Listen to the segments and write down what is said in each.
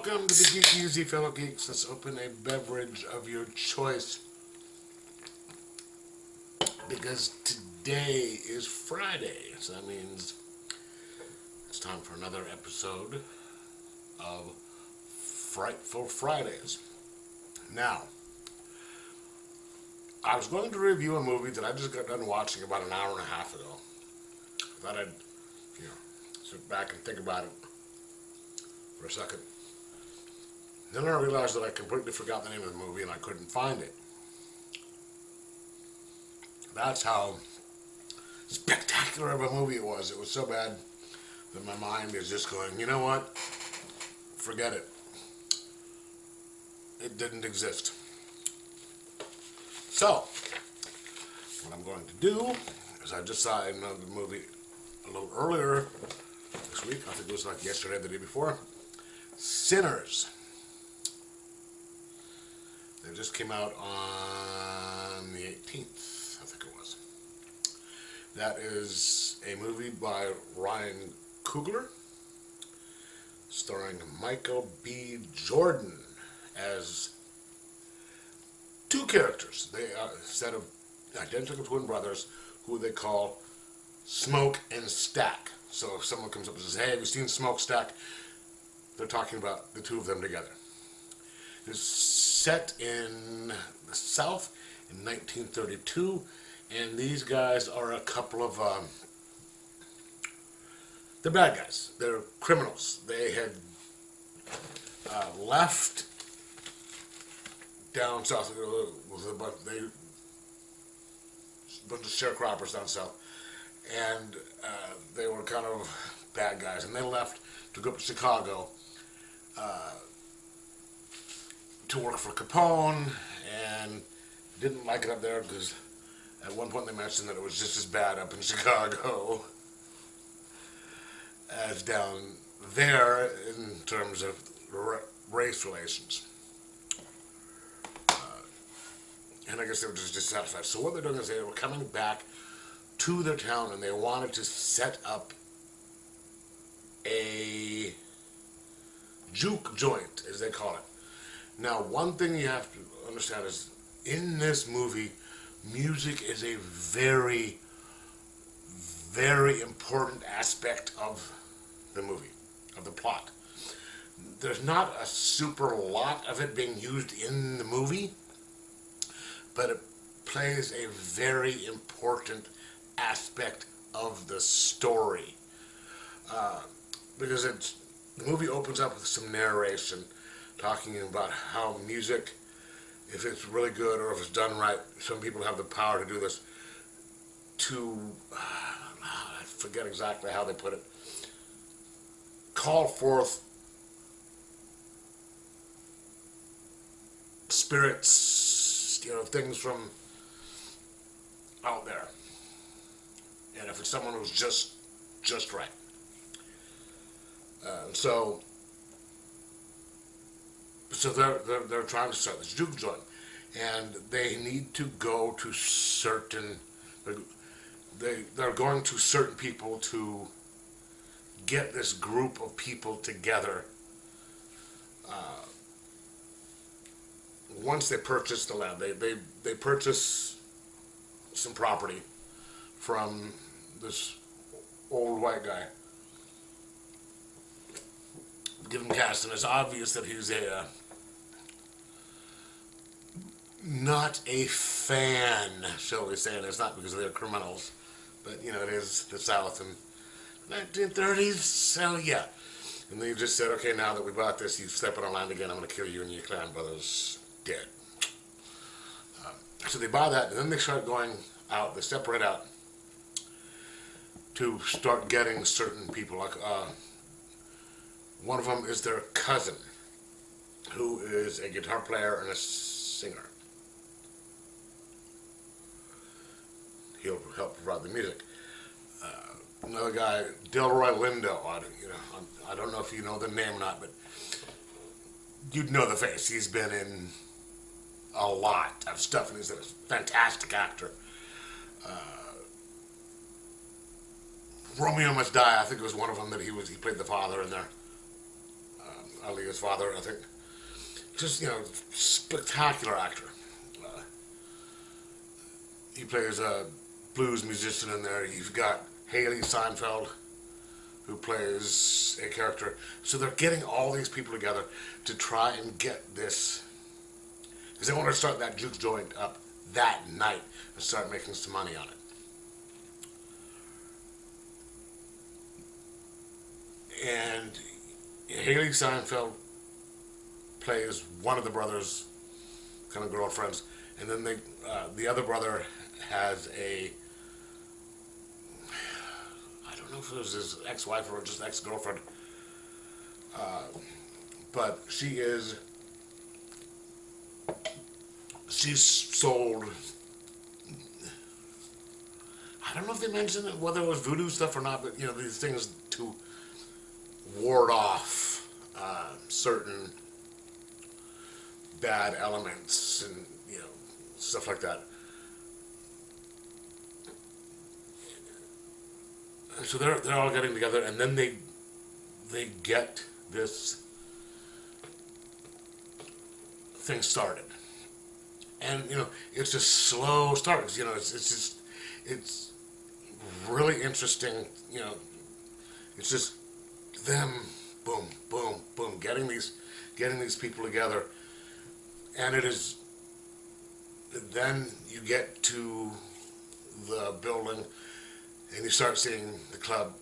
Welcome to the Geek Easy, fellow geeks. Let's open a beverage of your choice. Because today is Friday, so that means it's time for another episode of Frightful Fridays. Now, I was going to review a movie that I just got done watching about an hour and a half ago. I thought I'd, sit back and think about it for a second. Then I realized that I completely forgot the name of the movie and I couldn't find it. That's how spectacular of a movie it was. It was so bad that my mind is just going, you know what? Forget it. It didn't exist. So, what I'm going to do is I just saw another movie a little earlier this week. I think it was like yesterday, the day before. Sinners. It just came out on the 18th, I think it was. That is a movie by Ryan Coogler, starring Michael B. Jordan as two characters. They are a set of identical twin brothers who they call Smoke and Stack. So if someone comes up and says, hey, have you seen Smokestack? They're talking about the two of them together. It's set in the South in 1932, and these guys are a couple of, they're bad guys. They're criminals. They had left down south with a bunch of sharecroppers down south, and they were kind of bad guys, and they left to go up to Chicago to work for Capone, and didn't like it up there because at one point they mentioned that it was just as bad up in Chicago as down there in terms of race relations. And I guess they were just dissatisfied. So what they're doing is they were coming back to their town, and they wanted to set up a juke joint, as they call it. Now, one thing you have to understand is, in this movie, music is a very, very important aspect of the movie, of the plot. There's not a super lot of it being used in the movie, but it plays a very important aspect of the story. Because the movie opens up with some narration talking about how music, if it's really good or if it's done right, some people have the power to do this, to, I forget exactly how they put it, call forth spirits, things from out there. And if it's someone who's just right. So they're trying to start this juke joint, and they need to go to certain. They're going to certain people to get this group of people together. Once they purchase the land, they purchase some property from this old white guy. Give him cash, and it's obvious that he's not a fan, shall we say, and it's not because they're criminals, but it is the South in 1930s, so yeah. And they just said, okay, now that we bought this, you step on our land again, I'm going to kill you and your clan brothers dead. So they buy that, and then they start going out, they separate out to start getting certain people, like one of them is their cousin, who is a guitar player and a singer. He'll help provide the music. Another guy, Delroy Lindo. I don't know if you know the name or not, but you'd know the face. He's been in a lot of stuff, and he's a fantastic actor. Romeo Must Die, I think, was one of them that he played the father in there. Aaliyah's father, I think. Just, spectacular actor. Uh, he plays a blues musician in there. You've got Haley Seinfeld, who plays a character. So they're getting all these people together to try and get this, because they want to start that juke joint up that night and start making some money on it. And Haley Seinfeld plays one of the brothers' kind of girlfriends, and then the other brother has I don't know if it was his ex-wife or just ex-girlfriend, but she's sold. I don't know if they mentioned it, whether it was voodoo stuff or not, but these things to ward off certain bad elements and stuff like that. So they're all getting together, and then they get this thing started, and it's a slow start. It's really interesting. It's just them, boom, boom, boom, getting these people together, and it is. Then you get to the building, and you start seeing the club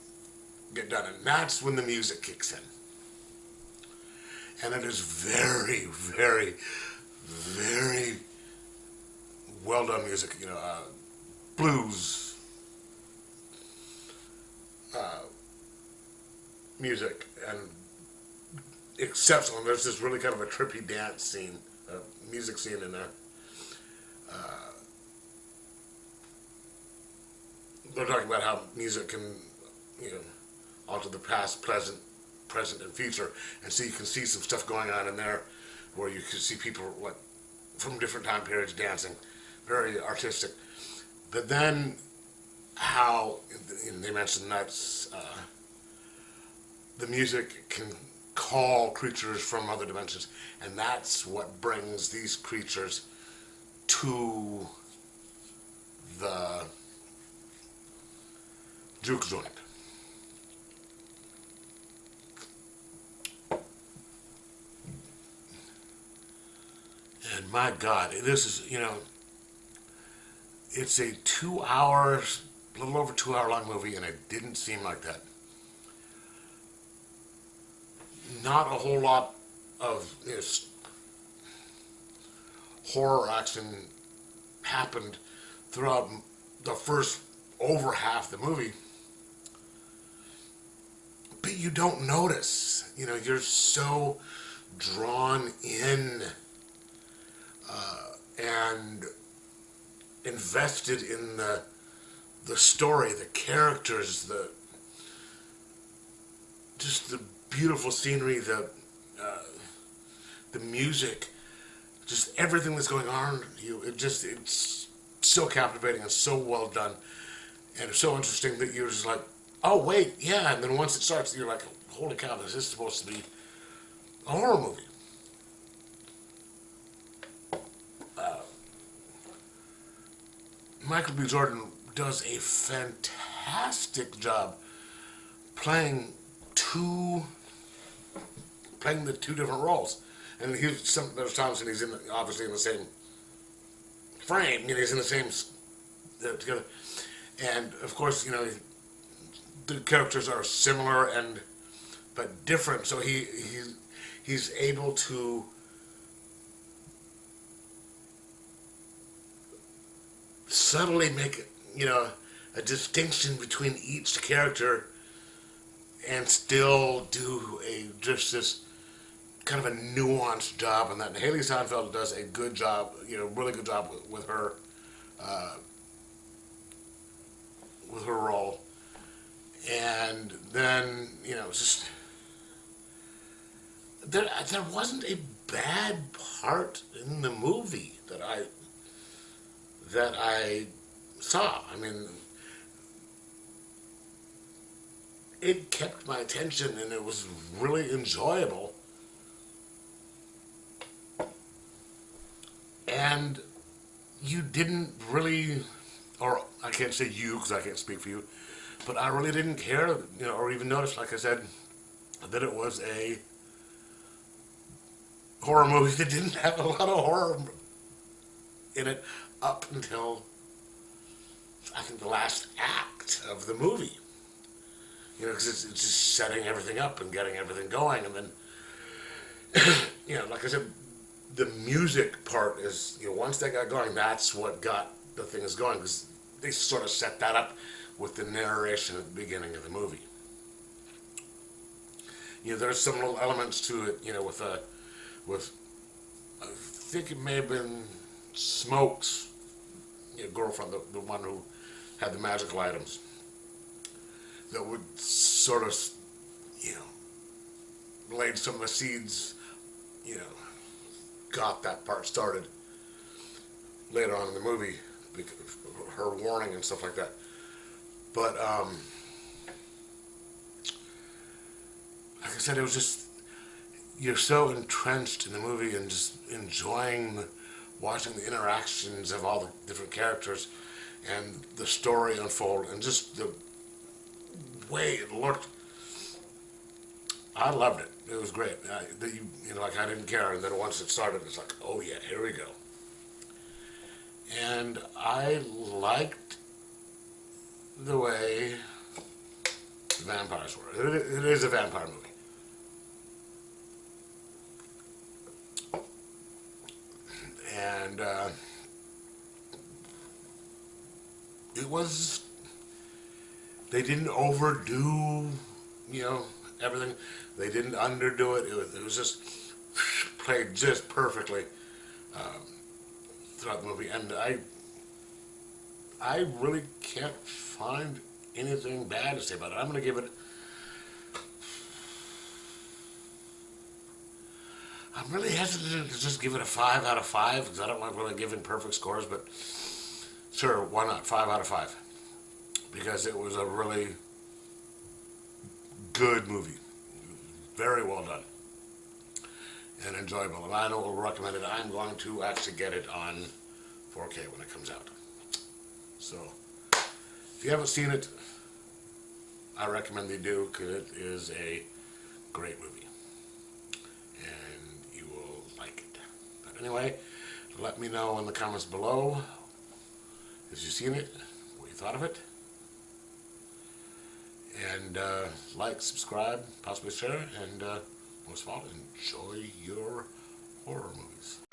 get done, and that's when the music kicks in, and it is very, very, very well done music. Blues music, and exceptional. And there's this really kind of a trippy dance scene, music scene in there. They're talking about how music can, alter the past, present, and future, and so you can see some stuff going on in there, where you can see people from different time periods dancing, very artistic. But then, how they mentioned that's the music can call creatures from other dimensions, and that's what brings these creatures to the juke joint. And my God, this is, it's a 2 hours, a little over 2 hour long movie, and it didn't seem like that. Not a whole lot of horror action happened throughout the first over half the movie, but you don't notice. You're so drawn in and invested in the story, the characters, just the beautiful scenery, the music, just everything that's going on. It's so captivating and so well done, and it's so interesting that you're just like, oh wait, yeah, and then once it starts, you're like, holy cow, this is supposed to be a horror movie. Michael B. Jordan does a fantastic job playing the two different roles, and there's times when he's obviously in the same frame, he's in the same together, and of course, the characters are similar but different, so he's able to subtly make a distinction between each character and still do just this kind of a nuanced job on that. And Haley Seinfeld does a good job, really good job with her role. And then it's just there wasn't a bad part in the movie that I saw. I mean, it kept my attention, and it was really enjoyable And you didn't really, or I can't say you because I can't speak for you, but I really didn't care, or even notice, like I said, that it was a horror movie that didn't have a lot of horror in it up until I think the last act of the movie. Because it's just setting everything up and getting everything going, and then like I said, the music part is, once they got going, that's what got the things going, because they sort of set that up with the narration at the beginning of the movie. There's some little elements to it, with I think it may have been Smoke's girlfriend, the one who had the magical items, that would sort of, laid some of the seeds, got that part started later on in the movie, her warning and stuff like that. But, like I said, it was just, you're so entrenched in the movie and just enjoying watching the interactions of all the different characters and the story unfold and just the way it looked. I loved it. It was great. I didn't care, and then once it started, it's like, oh yeah, here we go. And I liked the way the vampires were. It is a vampire movie. And it was, they didn't overdo, everything. They didn't underdo it. It was just played just perfectly throughout the movie. And I really can't find anything bad to say about it. I'm going to give it, I'm really hesitant to just give it a 5 out of 5 because I don't like really giving perfect scores, but sure, why not? 5 out of 5. Because it was a really good movie. Very well done. And enjoyable. And I know we'll recommend it. I'm going to actually get it on 4K when it comes out. So, if you haven't seen it, I recommend you do, because it is a great movie. And you will like it. But anyway, let me know in the comments below if you've seen it, what you thought of it. And like, subscribe, possibly share, and most of all, enjoy your horror movies.